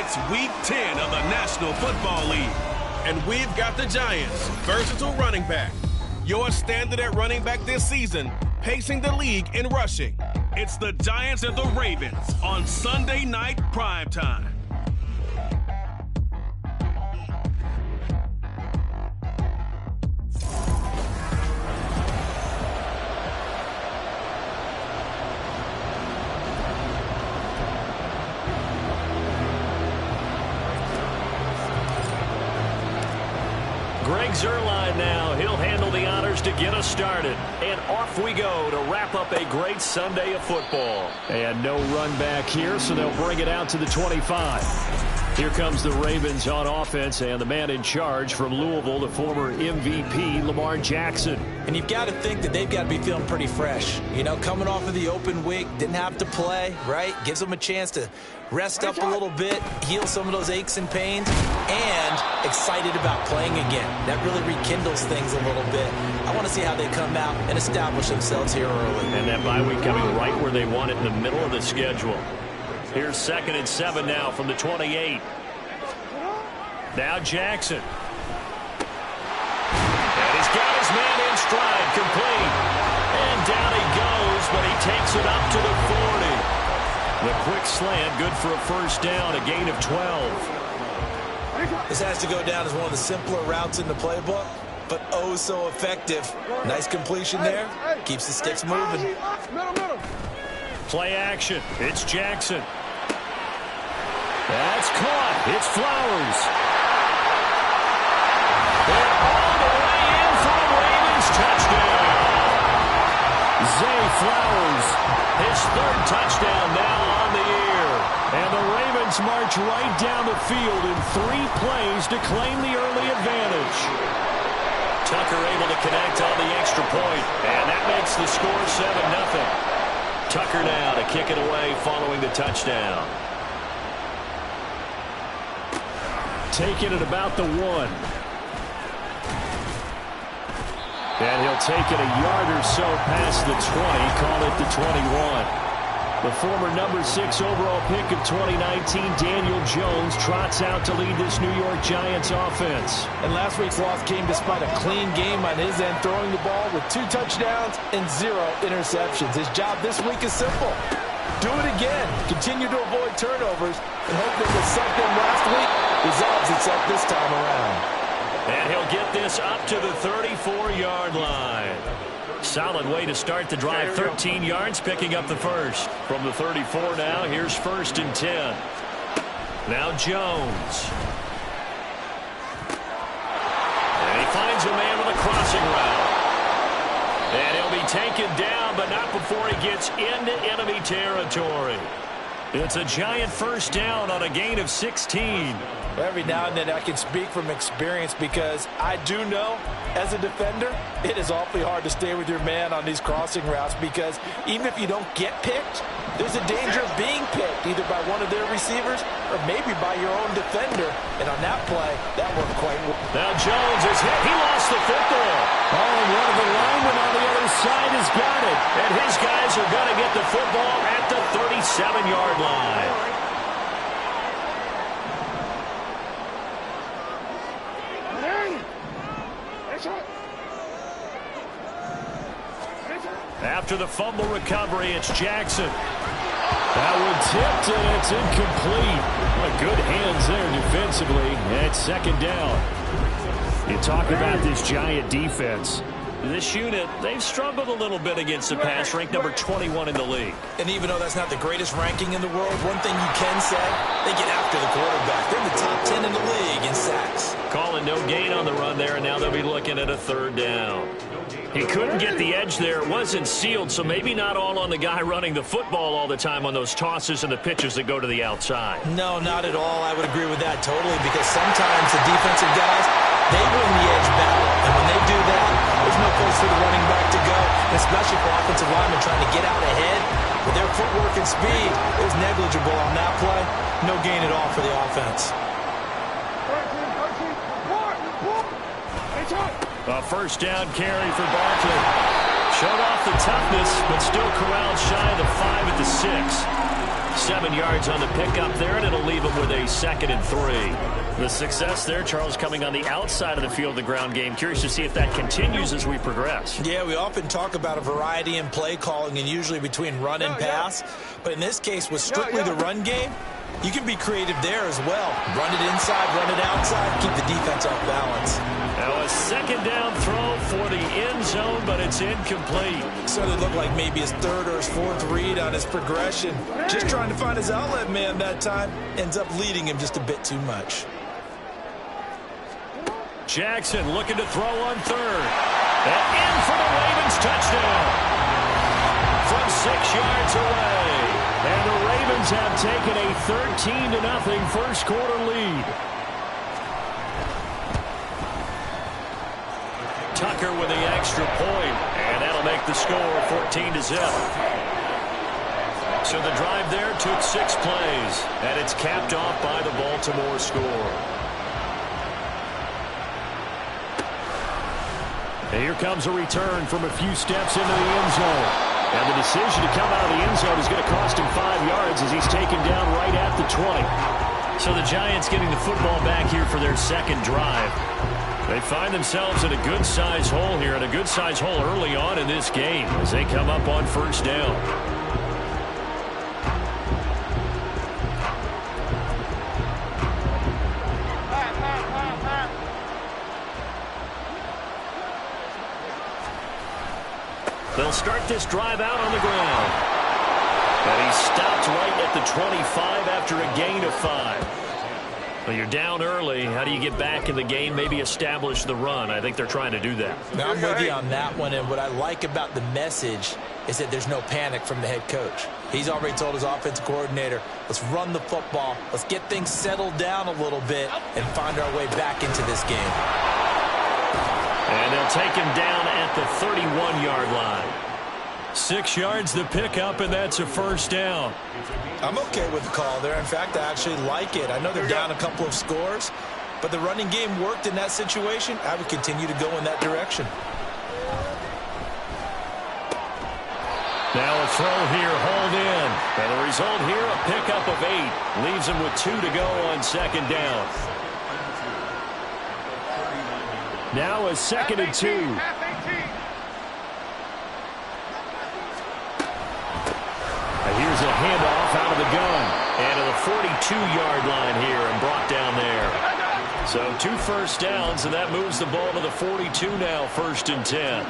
It's Week 10 of the National Football League, and we've got the Giants' versatile running back. Your standard at running back this season, pacing the league in rushing. It's the Giants and the Ravens on Sunday Night Primetime. Greg Zuerlein now. He'll handle the honors to get us started. And off we go to wrap up a great Sunday of football. And no run back here, so they'll bring it out to the 25. Here comes the Ravens on offense, and the man in charge from Louisville, the former MVP, Lamar Jackson. And you've got to think that they've got to be feeling pretty fresh. You know, coming off of the open week, didn't have to play, right? Gives them a chance to rest up a little bit, heal some of those aches and pains, and excited about playing again. That really rekindles things a little bit. I want to see how they come out and establish themselves here early. And that bye week coming right where they want it, in the middle of the schedule. Here's 2nd and 7 now from the 28. Now Jackson. And he's got his man in stride, complete. And down he goes, but he takes it up to the 40. The quick slant, good for a first down, a gain of 12. This has to go down as one of the simpler routes in the playbook, but oh so effective. Nice completion there. Keeps the sticks moving. Play action. It's Jackson. That's caught. It's Flowers. And all the way in for the Ravens touchdown. Zay Flowers, his 3rd touchdown now on the year. And the Ravens march right down the field in 3 plays to claim the early advantage. Tucker able to connect on the extra point, and that makes the score 7-0. Tucker now to kick it away following the touchdown. Taking it about the 1. And he'll take it a yard or so past the 20, call it the 21. The former number 6 overall pick of 2019, Daniel Jones, trots out to lead this New York Giants offense. And last week's loss came despite a clean game on his end, throwing the ball with 2 touchdowns and 0 interceptions. His job this week is simple. Do it again. Continue to avoid turnovers and hope that what sucked them last week resolves itself this time around. And he'll get this up to the 34-yard line. Solid way to start the drive. 13 yards, picking up the first. From the 34 now, here's 1st and 10. Now Jones. And he finds a man with a crossing route. And he'll be taken down, but not before he gets into enemy territory. It's a Giant first down on a gain of 16. Every now and then I can speak from experience because I do know, as a defender, it is awfully hard to stay with your man on these crossing routes because even if you don't get picked, there's a danger of being picked either by one of their receivers or maybe by your own defender. And on that play, that worked quite well. Now Jones is hit. He lost the football. Oh, and one of the linemen on the other side has got it. And his guys are going to get the football at the 37-yard line. After the fumble recovery, it's Jackson. That one tipped, and it's incomplete. Good hands there defensively. And it's 2nd down. You talk about this Giant defense. This unit, they've struggled a little bit against the pass, ranked number 21 in the league. And even though that's not the greatest ranking in the world, one thing you can say, they get after the quarterback. They're in the top 10 in the league in sacks. Calling no gain on the run there, and now they'll be looking at a 3rd down. He couldn't get the edge there. It wasn't sealed, so maybe not all on the guy running the football all the time on those tosses and the pitches that go to the outside. No, not at all. I would agree with that totally because sometimes the defensive guys, they win the edge battle. And when they do that, there's no place for the running back to go, and especially for offensive linemen trying to get out ahead. With their footwork and speed, it was negligible on that play. No gain at all for the offense. A first down carry for Barkley. Showed off the toughness, but still corralled shy of the 5 at the 6. 7 yards on the pickup there, and it'll leave them with a 2nd and 3. The success there, Charles, coming on the outside of the field, the ground game. Curious to see if that continues as we progress. Yeah, we often talk about a variety in play calling and usually between run and pass. But in this case, with strictly the run game, you can be creative there as well. Run it inside, run it outside, keep the defense off balance. Now a 2nd down throw for the end zone, but it's incomplete. So it looked like maybe his 3rd or his 4th read on his progression. Just trying to find his outlet man that time. Ends up leading him just a bit too much. Jackson looking to throw on 3rd. And in for the Ravens touchdown. From 6 yards away. And the Ravens have taken a 13-0 first quarter lead. Tucker with the extra point, and that'll make the score 14-0. So the drive there took 6 plays, and it's capped off by the Baltimore score. And here comes a return from a few steps into the end zone. And the decision to come out of the end zone is going to cost him 5 yards as he's taken down right at the 20. So the Giants getting the football back here for their 2nd drive. They find themselves in a good-sized hole here, and a good-sized hole early on in this game as they come up on 1st down. They'll start this drive out on the ground. And he stopped right at the 25 after a gain of 5. Well, you're down early. How do you get back in the game, maybe establish the run? I think they're trying to do that. Now, I'm with you on that one, and what I like about the message is that there's no panic from the head coach. He's already told his offensive coordinator, let's run the football, let's get things settled down a little bit, and find our way back into this game. And they'll take him down at the 31-yard line. 6 yards the pickup, and that's a 1st down. I'm okay with the call there. In fact, I actually like it. I know they're down a couple of scores, but the running game worked in that situation. I would continue to go in that direction. Now a throw here, hauled in. And the result here, a pickup of 8. Leaves him with 2 to go on 2nd down. Now a 2nd and 2. Here's a handoff out of the gun. And to the 42-yard line here and brought down there. So 2 first downs, and that moves the ball to the 42 now, 1st and 10.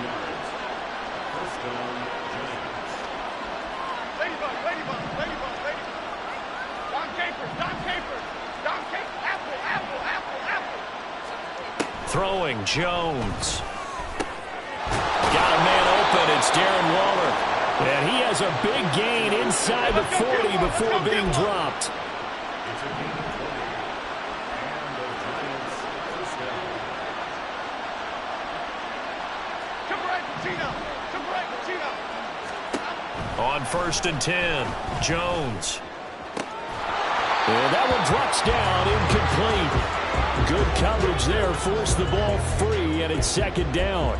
Throwing, Jones. Got a man open. It's Darren Waller. And he has a big gain inside the 40 before being dropped. On 1st and 10, Jones. And that one drops down, incomplete. Good coverage there, forced the ball free, and it's 2nd down.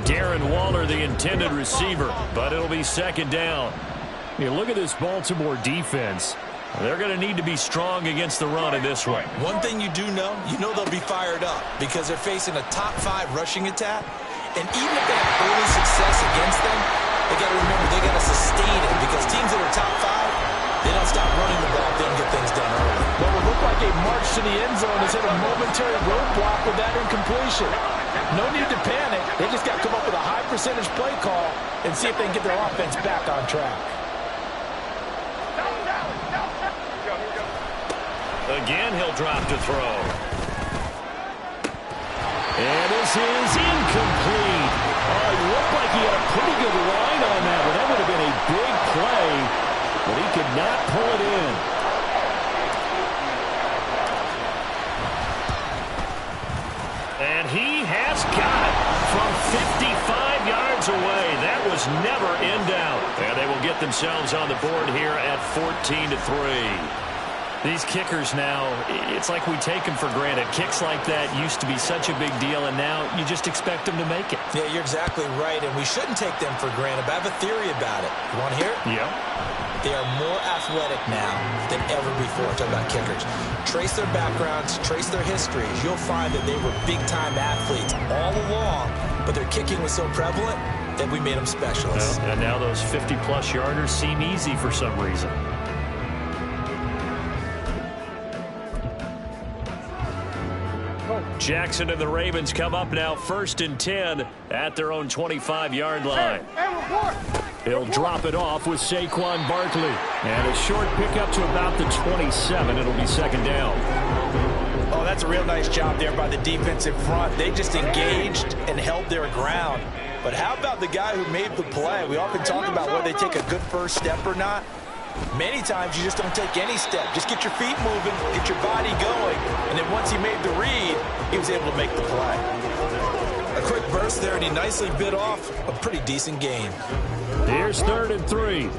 Darren Waller, the intended receiver, but it'll be 2nd down. You look at this Baltimore defense. They're going to need to be strong against the run in this one. One thing you do know, they'll be fired up because they're facing a top 5 rushing attack. And even if they have early success against them, they got to remember they got to sustain it because teams that are top 5, they don't stop running the ball if they don't get things done early. What would look like a march to the end zone has hit a momentary roadblock with that incompletion. No need to panic. They just got to come up with a high percentage play call and see if they can get their offense back on track. Again, he'll drop to throw. And this is incomplete. Oh, it looked like he had a pretty good line on that, but that would have been a big play, but he could not pull it in. And he has got it from 55 yards away. That was never in doubt. And they will get themselves on the board here at 14-3. These kickers now, it's like we take them for granted. Kicks like that used to be such a big deal, and now you just expect them to make it. Yeah, you're exactly right, and we shouldn't take them for granted, but I have a theory about it. You want to hear it? Yeah. They are more athletic now than ever before. I'm talking about kickers. Trace their backgrounds, trace their histories. You'll find that they were big-time athletes all along, but their kicking was so prevalent that we made them specialists. Well, and now those 50-plus yarders seem easy for some reason. Jackson and the Ravens come up now 1st and 10 at their own 25-yard line. He'll drop it off with Saquon Barkley. And a short pickup to about the 27. It'll be second down. Oh, that's a real nice job there by the defensive front. They just engaged and held their ground. But how about the guy who made the play? We often talk about whether they take a good first step or not. Many times you just don't take any step. Just get your feet moving, get your body going, and then once he made the read, he was able to make the play. A quick burst there, and he nicely bit off a pretty decent gain. Here's 3rd and 3.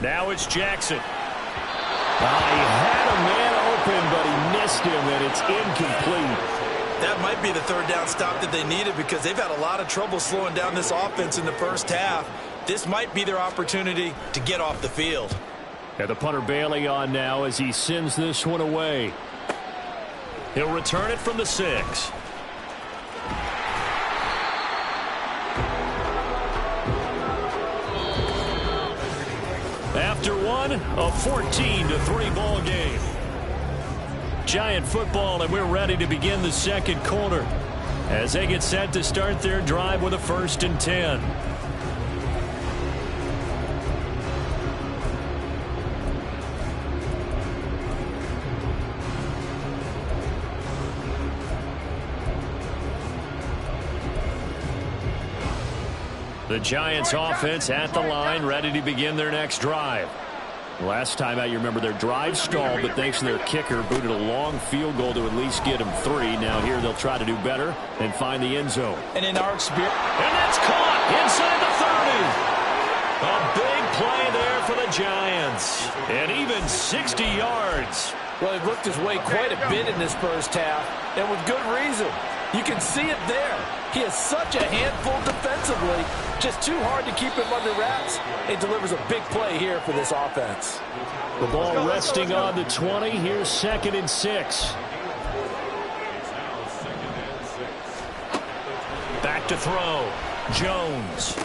Now it's Jackson. He had a man open, but he missed him, and it's incomplete. That might be the 3rd down stop that they needed because they've had a lot of trouble slowing down this offense in the first half. This might be their opportunity to get off the field. And the punter Bailey on now as he sends this one away. He'll return it from the 6. After one, a 14-3 ball game. Giant football, and we're ready to begin the second quarter as they get set to start their drive with a 1st and 10. The Giants offense at the line, ready to begin their next drive. Last time out, you remember their drive stalled, but thanks to their kicker, booted a long field goal to at least get them 3. Now here they'll try to do better and find the end zone. And in our experience, and that's caught inside the 30. A big play there for the Giants. And even 60 yards. well, he worked his way quite a bit in this first half, and with good reason. You can see it there. He is such a handful defensively. Just too hard to keep him under wraps. It delivers a big play here for this offense. The ball resting on the 20. Here's 2nd and 6. Back to throw. Jones.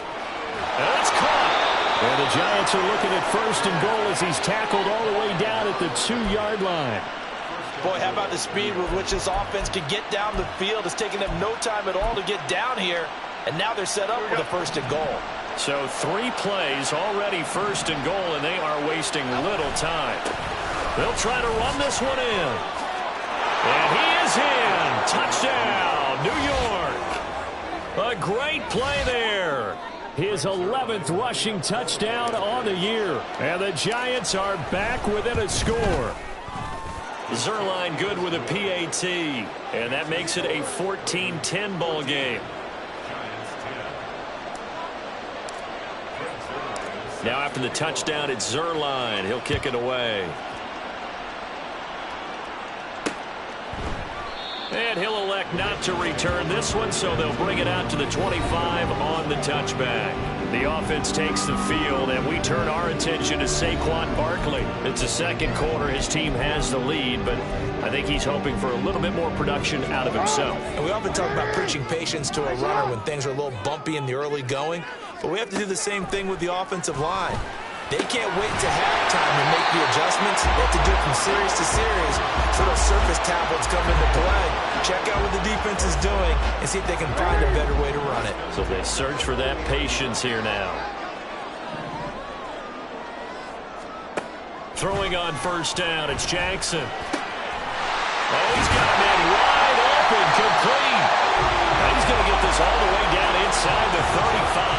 That's caught. And the Giants are looking at 1st and goal as he's tackled all the way down at the 2-yard line. Boy, how about the speed with which this offense can get down the field. It's taking them no time at all to get down here. And now they're set up with a 1st and goal. So 3 plays already 1st and goal, and they are wasting little time. They'll try to run this one in. And he is in. Touchdown, New York. A great play there. His 11th rushing touchdown on the year. And the Giants are back within a score. Zerline good with a PAT, and that makes it a 14-10 ball game. Now after the touchdown, it's Zerline. He'll kick it away. And he'll elect not to return this one, so they'll bring it out to the 25 on the touchback. The offense takes the field, and we turn our attention to Saquon Barkley. It's the second quarter. His team has the lead, but I think he's hoping for a little bit more production out of himself. And we often talk about preaching patience to a runner when things are a little bumpy in the early going, but we have to do the same thing with the offensive line. They can't wait to halftime and make the adjustments. They have to do it from series to series. So those surface tablets come into play. Check out what the defense is doing and see if they can find a better way to run it. So they search for that patience here now. Throwing on 1st down, it's Jackson. Oh, he's got a man wide open, complete. Now he's going to get this all the way down inside the 35.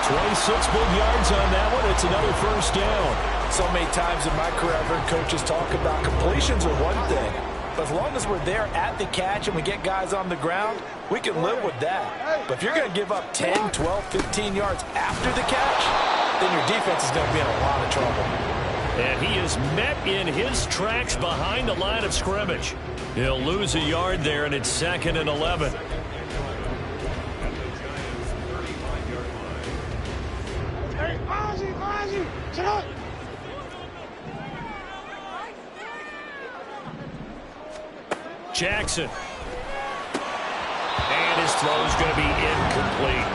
26 big yards on that one. It's another 1st down. So many times in my career, I've heard coaches talk about completions are one thing. But as long as we're there at the catch and we get guys on the ground, we can live with that. But if you're going to give up 10, 12, 15 yards after the catch, then your defense is going to be in a lot of trouble. And he is met in his tracks behind the line of scrimmage. He'll lose a yard there, and it's 2nd and 11. Jackson. And his throw is going to be incomplete.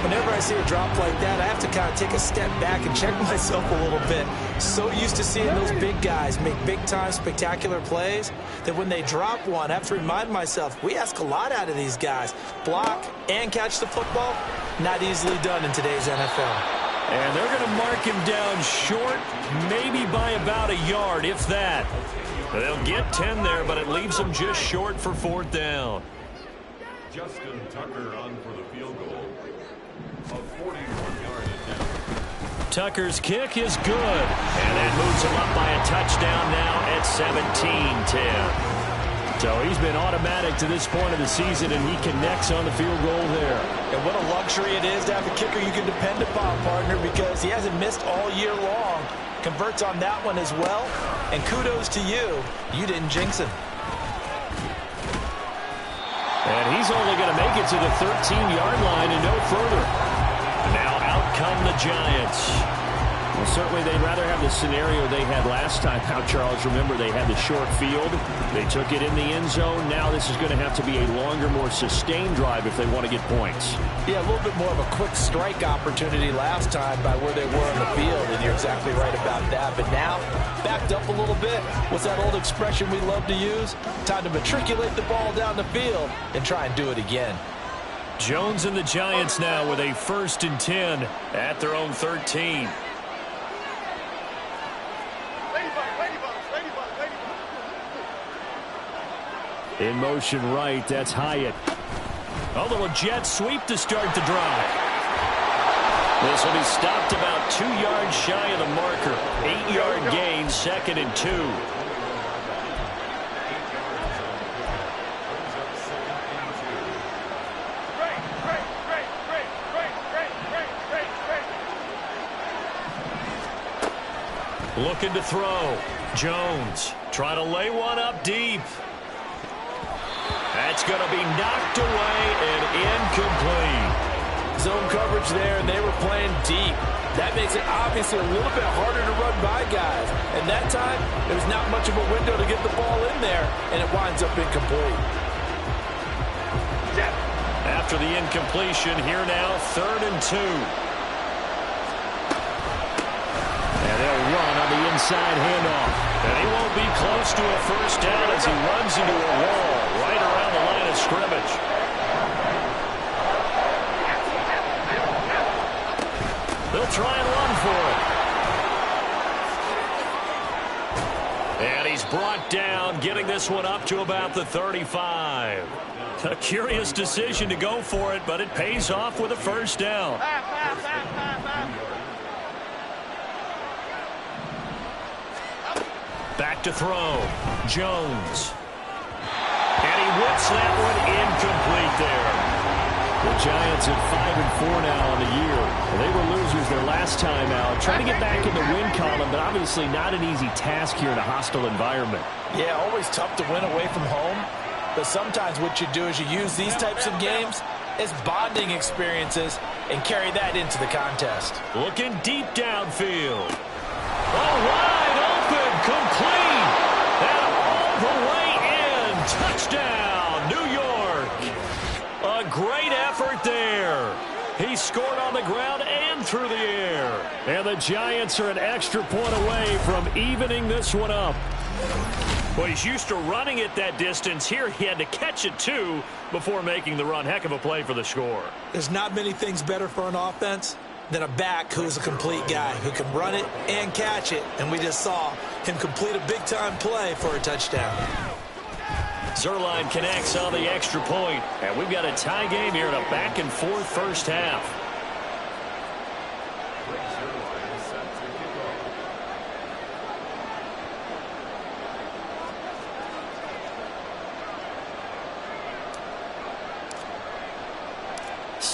Whenever I see a drop like that, I have to kind of take a step back and check myself a little bit. So used to seeing those big guys make big-time, spectacular plays that when they drop one, I have to remind myself, we ask a lot out of these guys. Block and catch the football, not easily done in today's NFL. And they're going to mark him down short, maybe by about a yard, if that. They'll get 10 there, but it leaves them just short for 4th down. Justin Tucker on for the field goal. A 41-yard attempt. Tucker's kick is good. And that moves him up by a touchdown now at 17-10. So he's been automatic to this point of the season, and he connects on the field goal there. And what a luxury it is to have a kicker you can depend upon, partner, because he hasn't missed all year long. Converts on that one as well. And kudos to you. You didn't jinx him. And he's only going to make it to the 13-yard line and no further. Now out come the Giants. Well, certainly they'd rather have the scenario they had last time out, Charles. Remember, they had the short field. They took it in the end zone. Now this is going to have to be a longer, more sustained drive if they want to get points. Yeah, a little bit more of a quick strike opportunity last time by where they were on the field, and you're exactly right about that. But now, backed up a little bit. What's that old expression we love to use? Time to matriculate the ball down the field and try and do it again. Jones and the Giants now with a 1st and 10 at their own 13. In motion right, that's Hyatt. A little jet sweep to start the drive. This will be stopped about 2 yards shy of the marker. 8-yard gain, 2nd and 2. Looking to throw. Jones trying to lay one up deep. That's going to be knocked away and incomplete. Zone coverage there, and they were playing deep. That makes it obviously a little bit harder to run by guys. And that time, there was not much of a window to get the ball in there, and it winds up incomplete. After the incompletion, here now, 3rd and 2. And they'll run on the inside handoff. And he won't be close to a 1st down as he runs into a wall right around the line of scrimmage. They'll try and run for it. And he's brought down, getting this one up to about the 35. A curious decision to go for it, but it pays off with a 1st down. Back to throw. Jones. And he whips that one incomplete there. The Giants at 5-4 now on the year. Well, they were losers their last time out. Trying to get back in the win column, but obviously not an easy task here in a hostile environment. Yeah, always tough to win away from home. But sometimes what you do is you use these types of games as bonding experiences and carry that into the contest. Looking deep downfield. Oh, wide open, complete. And all the way in. Touchdown, New York. A great effort there. He scored on the ground and through the air. And the Giants are an extra point away from evening this one up. Well, he's used to running it that distance. Here he had to catch it, too, before making the run. Heck of a play for the score. There's not many things better for an offense than a back who's a complete guy, who can run it and catch it. And we just saw him complete a big-time play for a touchdown. Zerline connects on the extra point. And we've got a tie game here in a back-and-forth first half.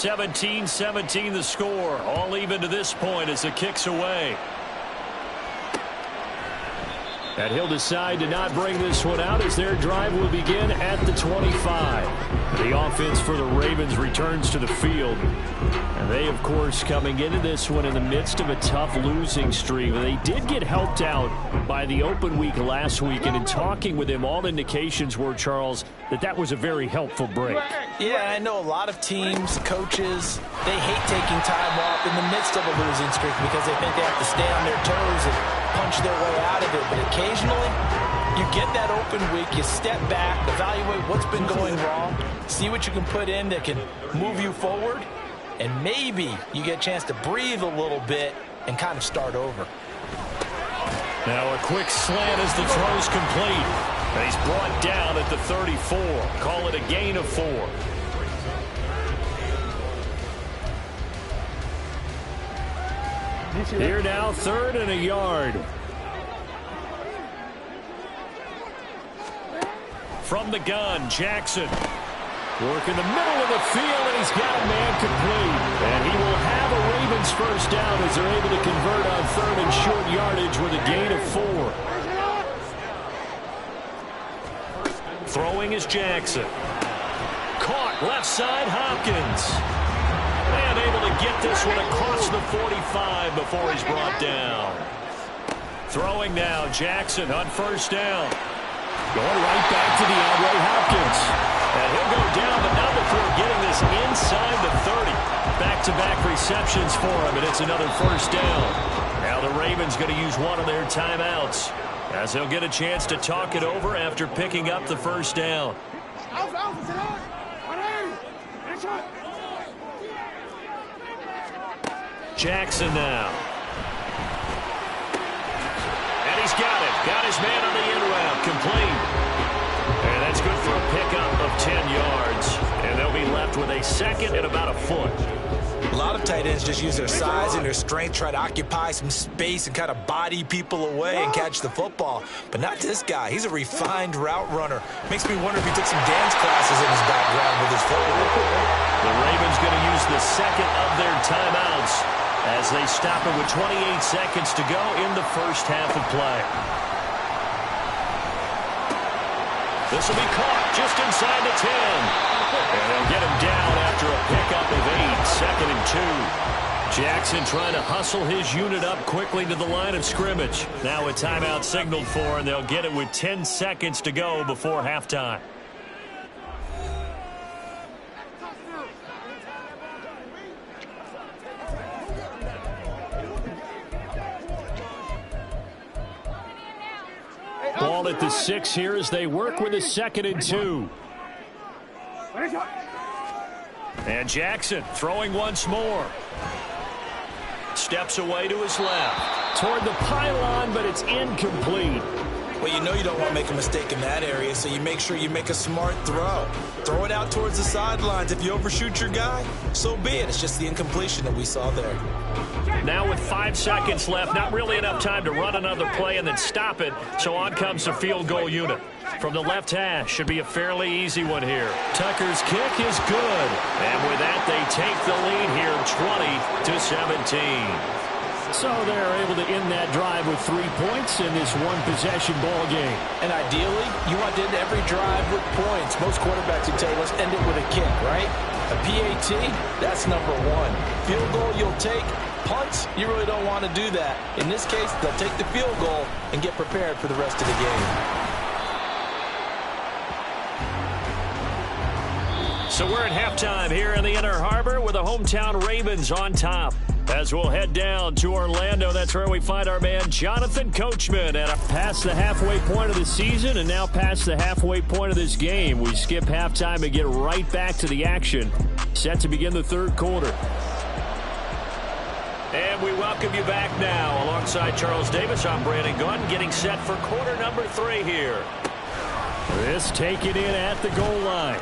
17-17 the score. All even to this point as the kick's away. And he'll decide to not bring this one out as their drive will begin at the 25. The offense for the Ravens returns to the field. And they, of course, coming into this one in the midst of a tough losing streak. They did get helped out by the open week last week. And in talking with him, all indications were, Charles, that was a very helpful break. Yeah, I know a lot of teams, coaches, they hate taking time off in the midst of a losing streak because they think they have to stay on their toes and punch their way out of it. But occasionally, you get that open week, you step back, evaluate what's been going wrong, see what you can put in that can move you forward, and maybe you get a chance to breathe a little bit and kind of start over. Now a quick slant as the throw's complete. And he's brought down at the 34. Call it a gain of 4. Here now, 3rd and a yard. From the gun, Jackson. Working the middle of the field, and he's got a man complete. And he will have a Ravens first down as they're able to convert on 3rd and short yardage with a gain of 4. Throwing is Jackson. Caught left side, Hopkins. And able to get this one across the 45 before he's brought down. Throwing now, Jackson on first down. Going right back to DeAndre Hopkins. And he'll go down, but not before getting this inside the 30. Back-to-back receptions for him, and it's another first down. Now the Ravens going to use one of their timeouts, as they'll get a chance to talk it over after picking up the first down. Jackson now. And he's got it. Got his man on the in route. Complete. And that's good for a pickup of 10 yards. And they'll be left with a second and about a foot. A lot of tight ends just use their size and their strength, try to occupy some space and kind of body people away and catch the football. But not this guy. He's a refined route runner. Makes me wonder if he took some dance classes in his background with his footwork. The Ravens going to use the second of their timeouts as they stop it with 28 seconds to go in the first half of play. This will be caught just inside the 10. And they'll get him down after a pickup of 8, 2nd and 2. Jackson trying to hustle his unit up quickly to the line of scrimmage. Now a timeout signaled for, and they'll get it with 10 seconds to go before halftime. Ball at the 6 here as they work with a 2nd and 2. And Jackson throwing once more. Steps away to his left. Toward the pylon, but it's incomplete. Well, you know you don't want to make a mistake in that area, so you make sure you make a smart throw. Throw it out towards the sidelines. If you overshoot your guy, so be it. It's just the incompletion that we saw there. Now with 5 seconds left, not really enough time to run another play and then stop it, so on comes the field goal unit. From the left hash, should be a fairly easy one here. Tucker's kick is good, and with that, they take the lead here, 20-17. So they're able to end that drive with 3 points in this one-possession ball game. And ideally, you want to end every drive with points. Most quarterbacks would tell you, let's end it with a kick, right? A PAT, that's number 1. Field goal you'll take. Punts, you really don't want to do that. In this case, they'll take the field goal and get prepared for the rest of the game. So we're at halftime here in the Inner Harbor with the hometown Ravens on top. As we'll head down to Orlando, that's where we find our man Jonathan Coachman at past the halfway point of the season and now past the halfway point of this game. We skip halftime and get right back to the action. Set to begin the third quarter. And we welcome you back now. Alongside Charles Davis, I'm Brandon Gaudin, getting set for quarter number 3 here. This taken in at the goal line.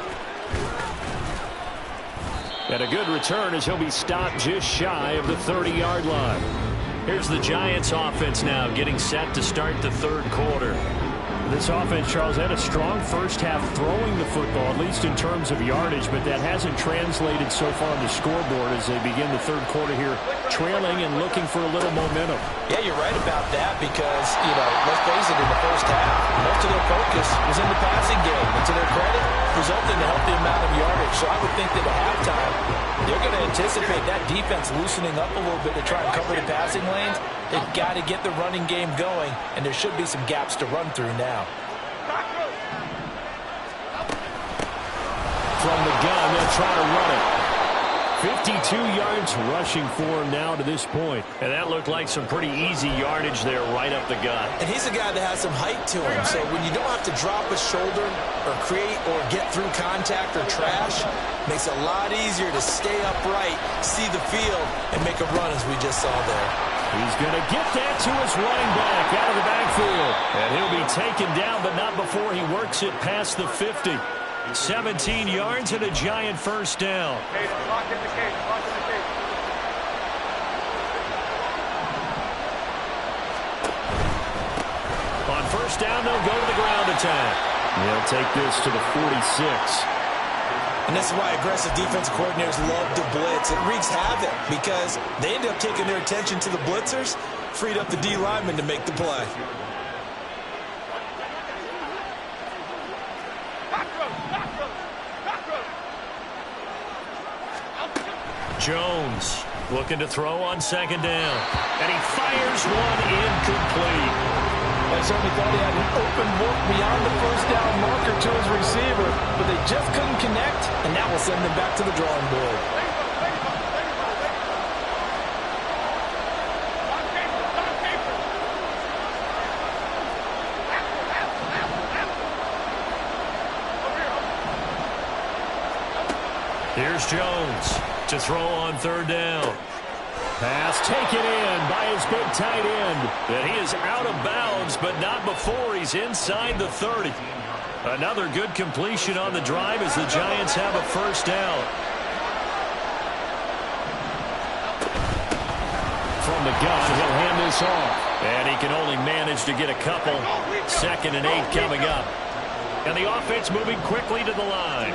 And a good return as he'll be stopped just shy of the 30-yard line. Here's the Giants offense now getting set to start the third quarter. This offense, Charles, had a strong first half throwing the football, at least in terms of yardage, but that hasn't translated so far on the scoreboard as they begin the third quarter here, trailing and looking for a little momentum. Yeah, you're right about that because, let's face it, in the first half, most of their focus was in the passing game. And to their credit, resulted in a healthy amount of yardage. So I would think that at halftime, they're going to anticipate that defense loosening up a little bit to try and cover the passing lanes. They've got to get the running game going, and there should be some gaps to run through now. From the gun, they'll try to run it. 52 yards rushing for him now to this point. And that looked like some pretty easy yardage there right up the gut. And he's a guy that has some height to him. So when you don't have to drop a shoulder or create or get through contact or trash, makes it a lot easier to stay upright, see the field, and make a run as we just saw there. He's going to get that to his running back out of the backfield. And he'll be taken down, but not before he works it past the 50. 17 yards and a giant first down. On first down, they'll go to the ground attack. They'll take this to the 46. And this is why aggressive defensive coordinators love to blitz. It wreaks havoc because they end up taking their attention to the blitzers, freed up the D lineman to make the play. Jones looking to throw on second down. And he fires one incomplete. I certainly thought he had an open look beyond the first down marker to his receiver, but they just couldn't connect, and that will send them back to the drawing board. Here's Jones to throw on third down. Pass taken in by his big tight end. And he is out of bounds, but not before he's inside the 30. Another good completion on the drive as the Giants have a first down. From the gun, he'll hand this off. And he can only manage to get a couple. 2nd and 8 coming up. And the offense moving quickly to the line.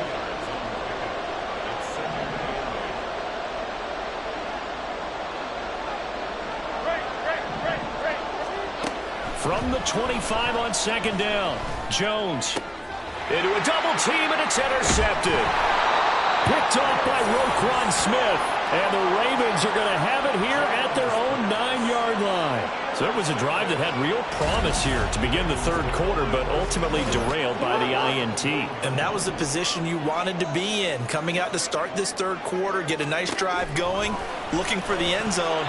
From the 25 on second down, Jones into a double team, and it's intercepted. Picked off by Roquan Smith, and the Ravens are going to have it here at their own 9-yard line. So it was a drive that had real promise here to begin the third quarter, but ultimately derailed by the INT. And that was the position you wanted to be in, coming out to start this third quarter, get a nice drive going, looking for the end zone,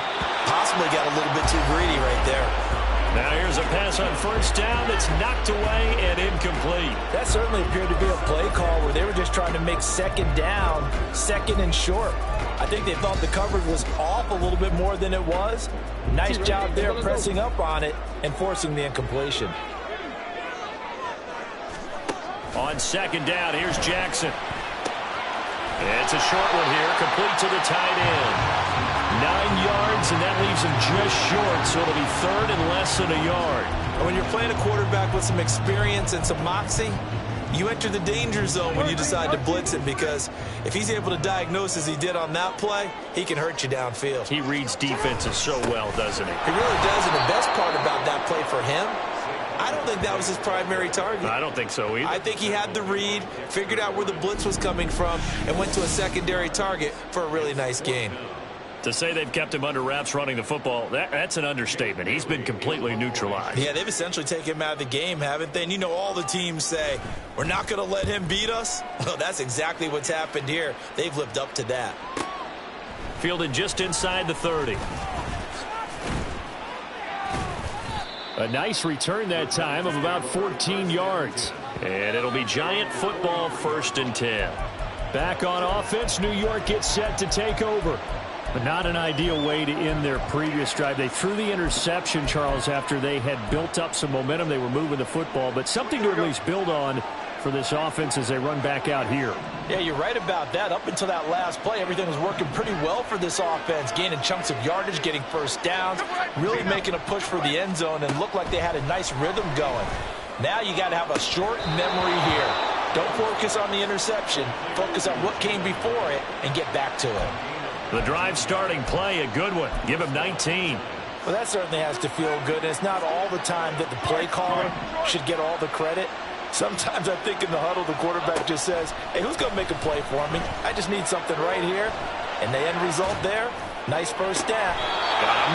possibly got a little bit too greedy right there. Now here's a pass on first down that's knocked away and incomplete. That certainly appeared to be a play call where they were just trying to make second down, second and short. I think they thought the coverage was off a little bit more than it was. Nice job there pressing up on it and forcing the incompletion. On second down, here's Jackson. It's a short one here, complete to the tight end. 9 yards, and that leaves him just short, so it'll be third and less than a yard. When you're playing a quarterback with some experience and some moxie, you enter the danger zone when you decide to blitz him, because if he's able to diagnose as he did on that play, he can hurt you downfield. He reads defenses so well, doesn't he? He really does, and the best part about that play for him, I don't think that was his primary target. I don't think so either. I think he had the read, figured out where the blitz was coming from, and went to a secondary target for a really nice gain. To say they've kept him under wraps running the football, that's an understatement. He's been completely neutralized. Yeah, they've essentially taken him out of the game, haven't they? And you know all the teams say, we're not going to let him beat us. Well, that's exactly what's happened here. They've lived up to that. Fielded just inside the 30. A nice return that time of about 14 yards. And it'll be Giant football, 1st and 10. Back on offense, New York gets set to take over. But not an ideal way to end their previous drive. They threw the interception, Charles, after they had built up some momentum. They were moving the football, but something to at least build on for this offense as they run back out here. Yeah, you're right about that. Up until that last play, everything was working pretty well for this offense, gaining chunks of yardage, getting first downs, really making a push for the end zone, and looked like they had a nice rhythm going. Now you got to have a short memory here. Don't focus on the interception. Focus on what came before it and get back to it. The drive starting play, a good one. Give him 19. Well, that certainly has to feel good. And it's not all the time that the play caller should get all the credit. Sometimes I think in the huddle, the quarterback just says, hey, who's going to make a play for me? I just need something right here. And the end result there, nice first down.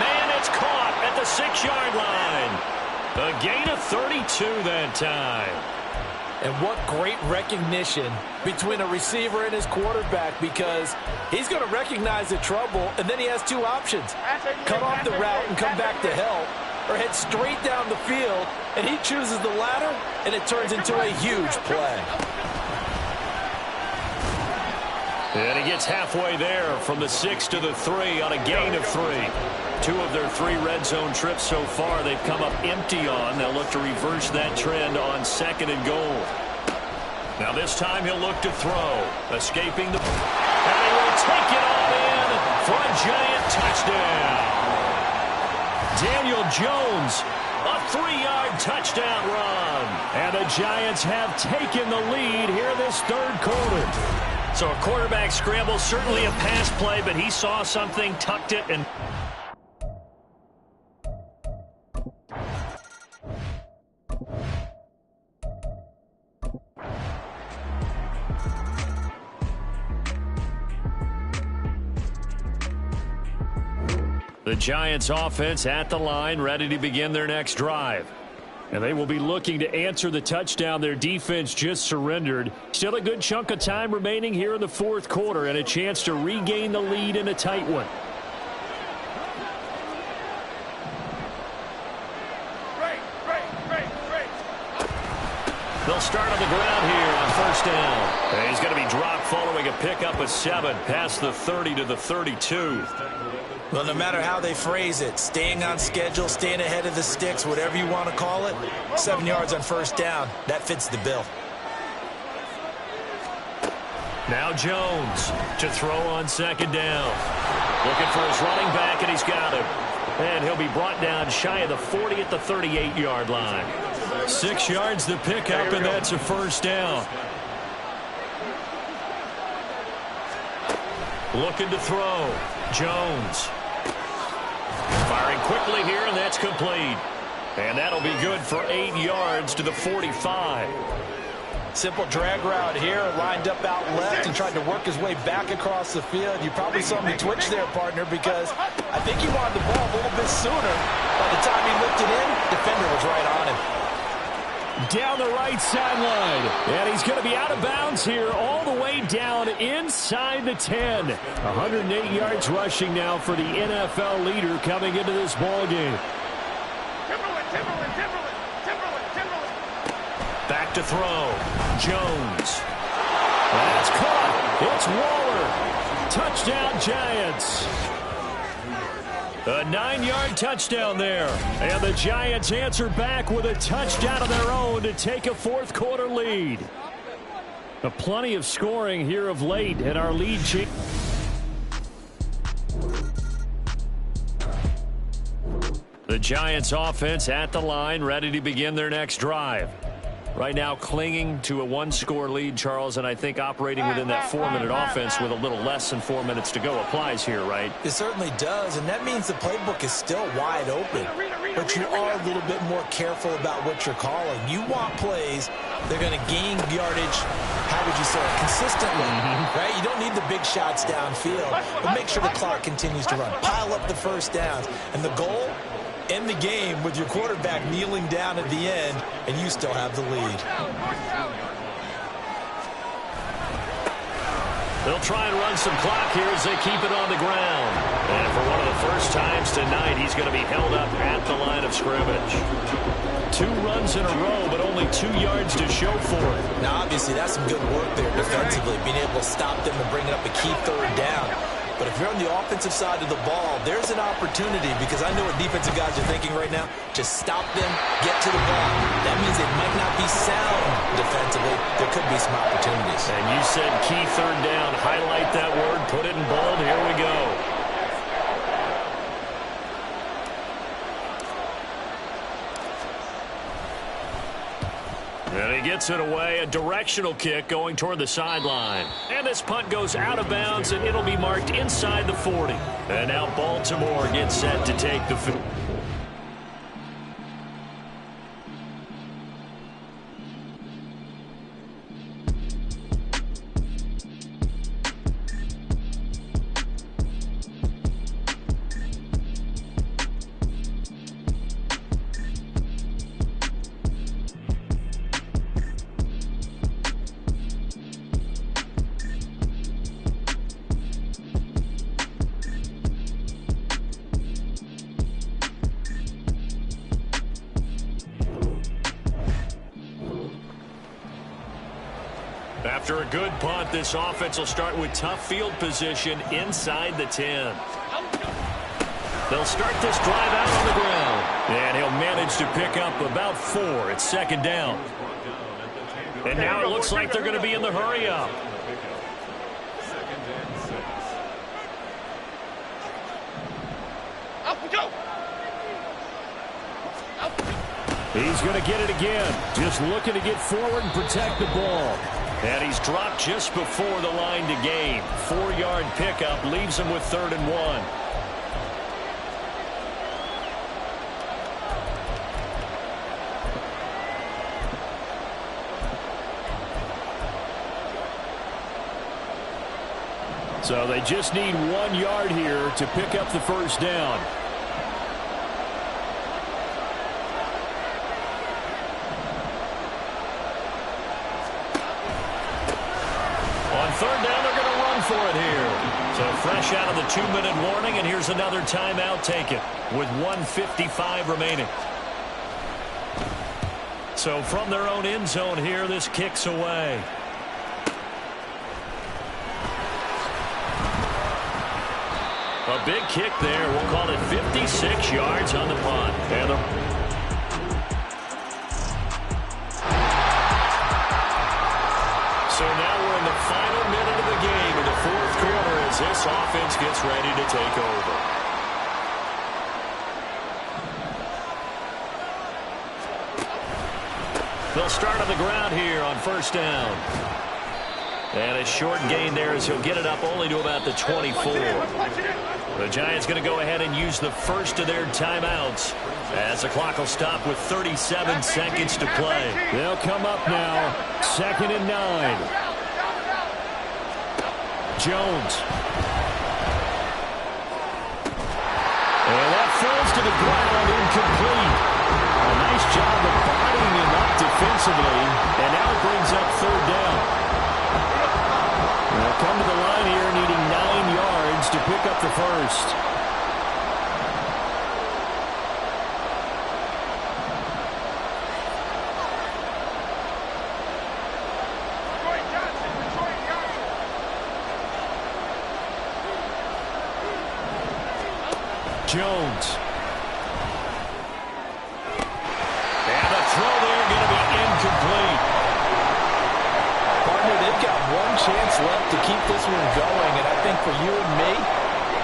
Man, it's caught at the 6-yard line. A gain of 32 that time. And what great recognition between a receiver and his quarterback, because he's going to recognize the trouble, and then he has two options. Cut off the route and come back to help, or head straight down the field, and he chooses the latter, and it turns into a huge play. And he gets halfway there from the 6 to the 3 on a gain of 3. 2 of their 3 red zone trips so far they've come up empty on. They'll look to reverse that trend on 2nd and goal. Now this time he'll look to throw. Escaping the... And he will take it all in for a giant touchdown. Daniel Jones, a 3-yard touchdown run. And the Giants have taken the lead here this 3rd quarter. So a quarterback scramble, certainly a pass play, but he saw something, tucked it, and... The Giants offense at the line, ready to begin their next drive. And they will be looking to answer the touchdown their defense just surrendered. Still a good chunk of time remaining here in the 4th quarter and a chance to regain the lead in a tight one. They'll start on the ground here on 1st down. And he's going to be dropped following a pickup of 7 past the 30 to the 32. Well, no matter how they phrase it, staying on schedule, staying ahead of the sticks, whatever you want to call it, 7 yards on 1st down, that fits the bill. Now Jones to throw on 2nd down. Looking for his running back, and he's got him. And he'll be brought down shy of the 40 at the 38-yard line. 6 yards to pick up, and that's a 1st down. Looking to throw. Jones. Firing quickly here, and that's complete. And that'll be good for 8 yards to the 45. Simple drag route here, lined up out left and tried to work his way back across the field. You probably saw me twitch there, partner, because I think he wanted the ball a little bit sooner. By the time he looked it in, defender was right on him. Down the right sideline. And he's going to be out of bounds here all the way down inside the 10. 108 yards rushing now for the NFL leader coming into this ballgame. Back to throw. Jones. That's caught. It's Waller. Touchdown, Giants. A 9-yard touchdown there. And the Giants answer back with a touchdown of their own to take a 4th quarter lead. Plenty of scoring here of late, and our lead change. The Giants offense at the line, ready to begin their next drive. Right now clinging to a 1-score lead, Charles, and I think operating within that 4-minute offense with a little less than 4 minutes to go applies here, right? It certainly does, and that means the playbook is still wide open. But you are a little bit more careful about what you're calling. You want plays that are going to gain yardage, how would you say it, consistently, right? You don't need the big shots downfield, but make sure the clock continues to run. Pile up the 1st downs, and the goal, end the game with your quarterback kneeling down at the end, and you still have the lead. They'll try and run some clock here as they keep it on the ground. And for one of the first times tonight, he's going to be held up at the line of scrimmage. 2 runs in a row, but only 2 yards to show for it. Now, obviously, that's some good work there defensively, being able to stop them and bring up a key 3rd down. But if you're on the offensive side of the ball, there's an opportunity, because I know what defensive guys are thinking right now. Just stop them, get to the ball. That means they might not be sound defensively. There could be some opportunities. And you said key 3rd down. Highlight that word. Put it in bold. Here we go. And he gets it away, a directional kick going toward the sideline. And this punt goes out of bounds, and it'll be marked inside the 40. And now Baltimore gets set to take the field. After a good punt, this offense will start with tough field position inside the 10. They'll start this drive out on the ground. And he'll manage to pick up about 4. It's second down. And now it looks like they're going to be in the hurry up. He's going to get it again. Just looking to get forward and protect the ball. And he's dropped just before the line to gain. 4-yard pickup leaves him with 3rd and 1. So they just need 1 yard here to pick up the first down. Third down, they're going to run for it here. So fresh out of the 2-minute warning, and here's another timeout taken with 1:55 remaining. So from their own end zone here, this kicks away. A big kick there. We'll call it 56 yards on the punt. And so now we're in the final minute of the game in the 4th quarter as this offense gets ready to take over. They'll start on the ground here on first down. And a short gain there as he'll get it up only to about the 24. The Giants going to go ahead and use the first of their timeouts as the clock will stop with 37 seconds to play. They'll come up now, 2nd and 9. Jones. And that falls to the ground, incomplete. A nice job of bodying him up defensively, and now it brings up 3rd down. They'll come to the line here needing 9 yards to pick up the first. Jones. And the throw there going to be incomplete. Partner, they've got one chance left to keep this one going, and I think for you and me,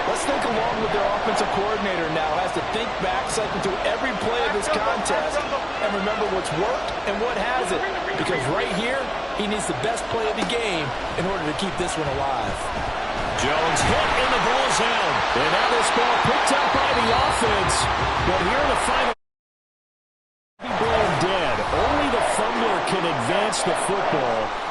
let's think along with their offensive coordinator now. Has to think back, cycle through every play of this contest, and remember what's worked and what hasn't. Because right here, he needs the best play of the game in order to keep this one alive. Jones hit in the ball zone. And now this ball picked up by the offense. But here in the final, dead. Only the fumbler can advance the football.